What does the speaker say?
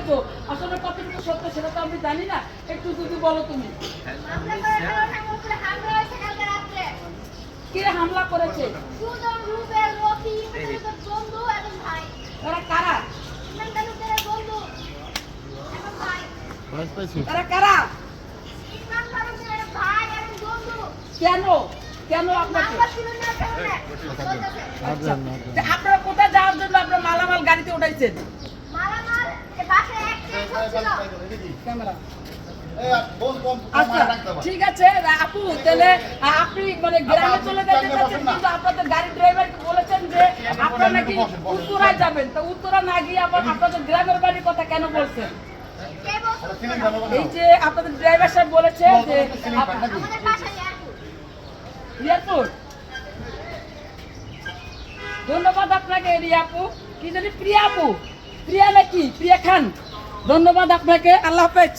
বলেছো, আসলে কতটুকু সত্য সেটা তো আমি জানি না, একটু যদি বলো তুমি। কে হামলা করেছে? তারা কারা? তারা কারা? কেন কেন আপনাকে? আপনারা কোথায় যাওয়ার জন্য আপনার মালামাল গাড়িতে উঠাইছেন? আচ্ছা ঠিক আছে আপু, তাহলে আপনি মানে গ্রামে চলে যেতে চাচ্ছেন, কিন্তু আপনাদের গাড়ির ড্রাইভারকে বলেছেন যে আপনারা নাকি উত্তরায় যাবেন, তো উত্তরা না গিয়ে আবার আপনাদের গ্রামের বাড়ির কথা কেন বলছেন? এই যে আপনাদের ড্রাইভার সাহেব বলেছে যে এয়ারপোর্ট। ধন্যবাদ আপনাকে রিয়া আপু, কি জানি প্রিয়া আপু, প্রিয়া নাকি প্রিয়া খান, ধন্যবাদ আপনাকে, আল্লাহ হাফেজ।